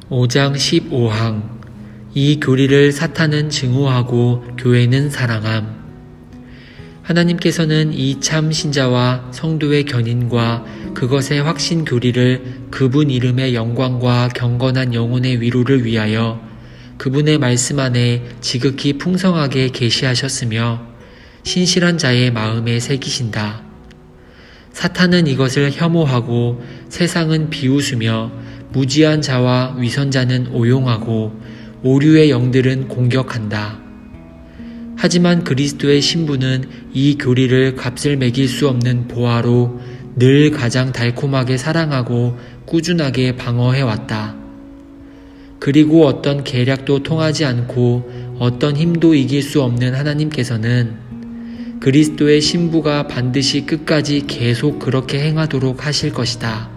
(5장 15항) 이 교리를 사탄은 증오하고 교회는 사랑함. 하나님께서는 이 참 신자와 성도의 견인과 그것의 확신 교리를 그분 이름의 영광과 경건한 영혼의 위로를 위하여 그분의 말씀 안에 지극히 풍성하게 계시하셨으며 신실한 자의 마음에 새기신다. 사탄은 이것을 혐오하고 세상은 비웃으며 무지한 자와 위선자는 오용하고 오류의 영들은 공격한다. 하지만 그리스도의 신부는 이 교리를 값을 매길 수 없는 보화로 늘 가장 달콤하게 사랑하고 꾸준하게 방어해왔다. 그리고 어떤 계략도 통하지 않고 어떤 힘도 이길 수 없는 하나님께서는 그리스도의 신부가 반드시 끝까지 계속 그렇게 행하도록 하실 것이다.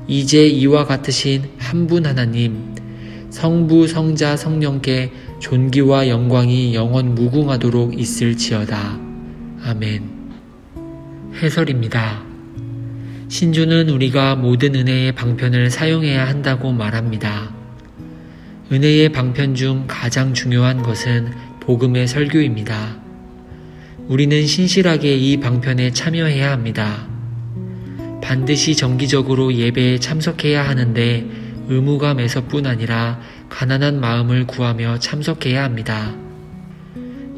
이제 이와 같으신 한 분 하나님, 성부, 성자, 성령께 존귀와 영광이 영원 무궁하도록 있을지어다. 아멘. 해설입니다. 신조는 우리가 모든 은혜의 방편을 사용해야 한다고 말합니다. 은혜의 방편 중 가장 중요한 것은 복음의 설교입니다. 우리는 신실하게 이 방편에 참여해야 합니다. 반드시 정기적으로 예배에 참석해야 하는데 의무감에서뿐 아니라 가난한 마음을 구하며 참석해야 합니다.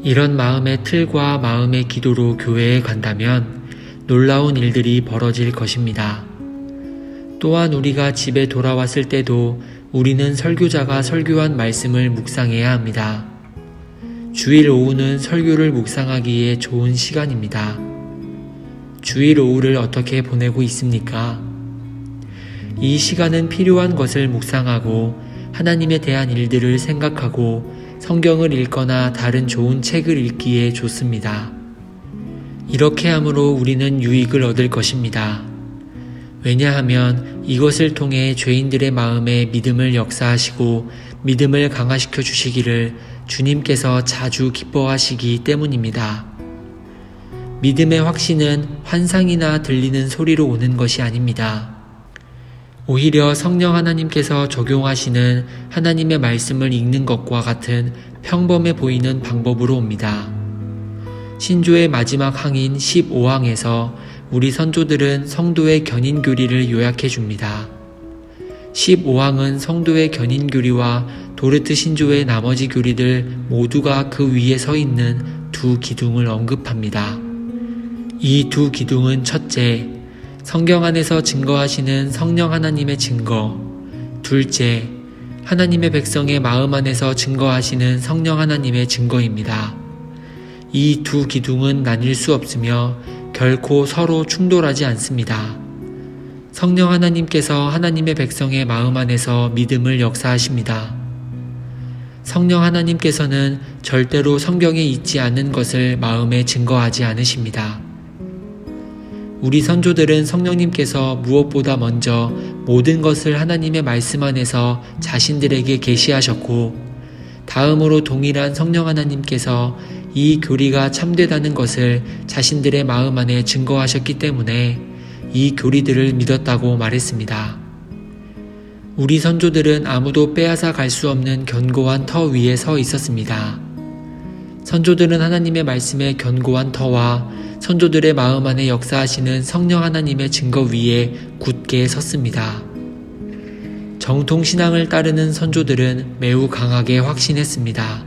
이런 마음의 틀과 마음의 기도로 교회에 간다면 놀라운 일들이 벌어질 것입니다. 또한 우리가 집에 돌아왔을 때도 우리는 설교자가 설교한 말씀을 묵상해야 합니다. 주일 오후는 설교를 묵상하기에 좋은 시간입니다. 주일 오후를 어떻게 보내고 있습니까? 이 시간은 필요한 것을 묵상하고 하나님에 대한 일들을 생각하고 성경을 읽거나 다른 좋은 책을 읽기에 좋습니다. 이렇게 함으로 우리는 유익을 얻을 것입니다. 왜냐하면 이것을 통해 죄인들의 마음에 믿음을 역사하시고 믿음을 강화시켜 주시기를 주님께서 자주 기뻐하시기 때문입니다. 믿음의 확신은 환상이나 들리는 소리로 오는 것이 아닙니다. 오히려 성령 하나님께서 적용하시는 하나님의 말씀을 읽는 것과 같은 평범해 보이는 방법으로 옵니다. 신조의 마지막 항인 15항에서 우리 선조들은 성도의 견인교리를 요약해 줍니다. 15항은 성도의 견인교리와 도르트 신조의 나머지 교리들 모두가 그 위에 서 있는 두 기둥을 언급합니다. 이 두 기둥은 첫째, 성경 안에서 증거하시는 성령 하나님의 증거, 둘째, 하나님의 백성의 마음 안에서 증거하시는 성령 하나님의 증거입니다. 이 두 기둥은 나뉠 수 없으며 결코 서로 충돌하지 않습니다. 성령 하나님께서 하나님의 백성의 마음 안에서 믿음을 역사하십니다. 성령 하나님께서는 절대로 성경에 있지 않은 것을 마음에 증거하지 않으십니다. 우리 선조들은 성령님께서 무엇보다 먼저 모든 것을 하나님의 말씀 안에서 자신들에게 계시하셨고 다음으로 동일한 성령 하나님께서 이 교리가 참되다는 것을 자신들의 마음 안에 증거하셨기 때문에 이 교리들을 믿었다고 말했습니다. 우리 선조들은 아무도 빼앗아 갈 수 없는 견고한 터 위에 서 있었습니다. 선조들은 하나님의 말씀의 견고한 터와 선조들의 마음 안에 역사하시는 성령 하나님의 증거 위에 굳게 섰습니다. 정통신앙을 따르는 선조들은 매우 강하게 확신했습니다.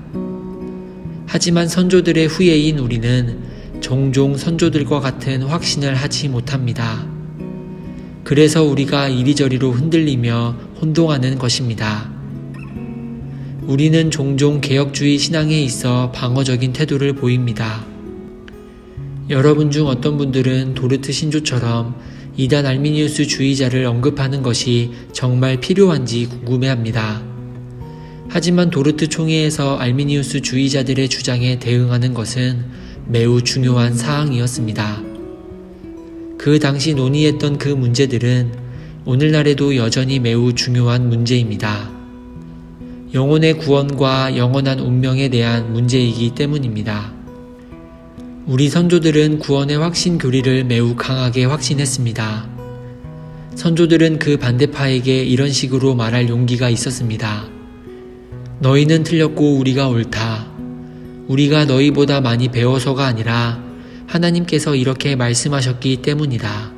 하지만 선조들의 후예인 우리는 종종 선조들과 같은 확신을 하지 못합니다. 그래서 우리가 이리저리로 흔들리며 혼동하는 것입니다. 우리는 종종 개혁주의 신앙에 있어 방어적인 태도를 보입니다. 여러분 중 어떤 분들은 도르트 신조처럼 이단 알미니우스 주의자를 언급하는 것이 정말 필요한지 궁금해합니다. 하지만 도르트 총회에서 알미니우스 주의자들의 주장에 대응하는 것은 매우 중요한 사항이었습니다. 그 당시 논의했던 그 문제들은 오늘날에도 여전히 매우 중요한 문제입니다. 영혼의 구원과 영원한 운명에 대한 문제이기 때문입니다. 우리 선조들은 구원의 확신 교리를 매우 강하게 확신했습니다. 선조들은 그 반대파에게 이런 식으로 말할 용기가 있었습니다. 너희는 틀렸고 우리가 옳다. 우리가 너희보다 많이 배워서가 아니라 하나님께서 이렇게 말씀하셨기 때문이다.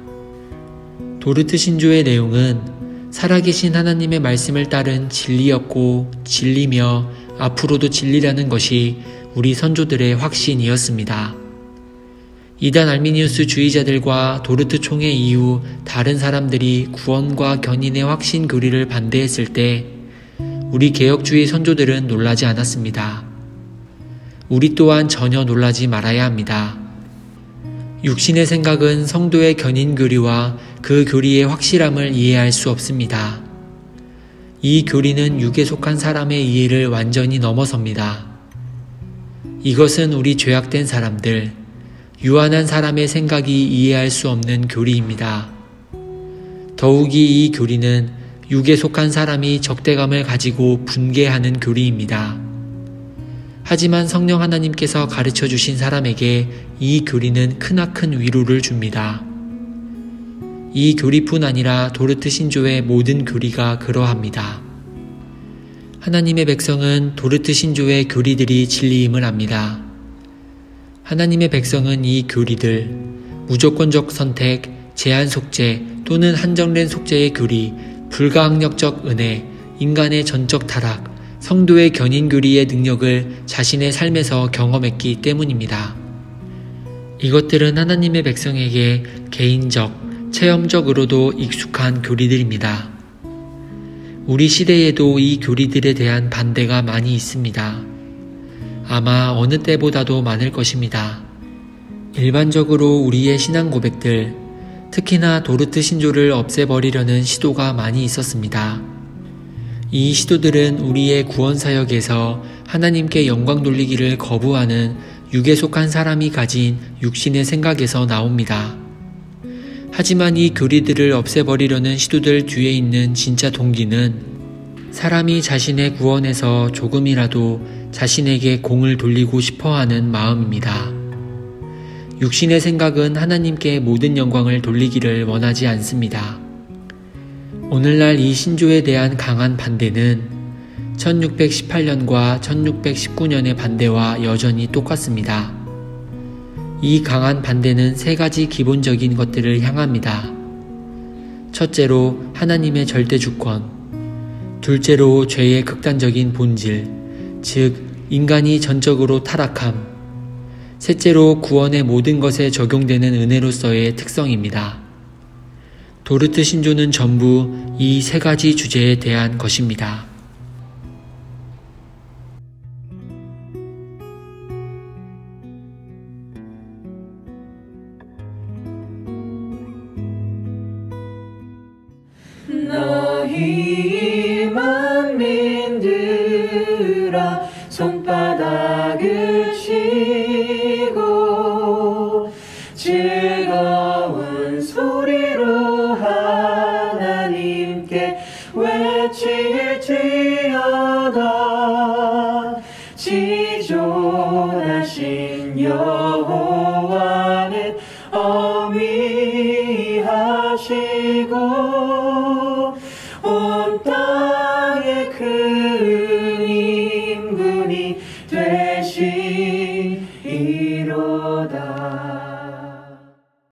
도르트 신조의 내용은 살아계신 하나님의 말씀을 따른 진리였고 진리며 앞으로도 진리라는 것이 우리 선조들의 확신이었습니다. 이단 알미니우스 주의자들과 도르트 총회 이후 다른 사람들이 구원과 견인의 확신 교리를 반대했을 때 우리 개혁주의 선조들은 놀라지 않았습니다. 우리 또한 전혀 놀라지 말아야 합니다. 육신의 생각은 성도의 견인 교리와 그 교리의 확실함을 이해할 수 없습니다. 이 교리는 육에 속한 사람의 이해를 완전히 넘어섭니다. 이것은 우리 죄악된 사람들, 유한한 사람의 생각이 이해할 수 없는 교리입니다. 더욱이 이 교리는 육에 속한 사람이 적대감을 가지고 분개하는 교리입니다. 하지만 성령 하나님께서 가르쳐 주신 사람에게 이 교리는 크나큰 위로를 줍니다. 이 교리뿐 아니라 도르트 신조의 모든 교리가 그러합니다. 하나님의 백성은 도르트 신조의 교리들이 진리임을 압니다. 하나님의 백성은 이 교리들, 무조건적 선택, 제한 속죄 또는 한정된 속죄의 교리, 불가항력적 은혜, 인간의 전적 타락, 성도의 견인 교리의 능력을 자신의 삶에서 경험했기 때문입니다. 이것들은 하나님의 백성에게 개인적, 체험적으로도 익숙한 교리들입니다. 우리 시대에도 이 교리들에 대한 반대가 많이 있습니다. 아마 어느 때보다도 많을 것입니다. 일반적으로 우리의 신앙 고백들, 특히나 도르트 신조를 없애버리려는 시도가 많이 있었습니다. 이 시도들은 우리의 구원사역에서 하나님께 영광 돌리기를 거부하는 육에 속한 사람이 가진 육신의 생각에서 나옵니다. 하지만 이 교리들을 없애버리려는 시도들 뒤에 있는 진짜 동기는 사람이 자신의 구원에서 조금이라도 자신에게 공을 돌리고 싶어하는 마음입니다. 육신의 생각은 하나님께 모든 영광을 돌리기를 원하지 않습니다. 오늘날 이 신조에 대한 강한 반대는 1618년과 1619년의 반대와 여전히 똑같습니다. 이 강한 반대는 세 가지 기본적인 것들을 향합니다. 첫째로 하나님의 절대 주권, 둘째로 죄의 극단적인 본질, 즉 인간이 전적으로 타락함, 셋째로 구원의 모든 것에 적용되는 은혜로서의 특성입니다. 도르트 신조는 전부 이 세 가지 주제에 대한 것입니다. 너희 만민들아 손바닥을 치고 즐거운 소리로 하나님께 외칠지어다. 지존하신 여호와는 어미하시고 온 땅에 큰 임금이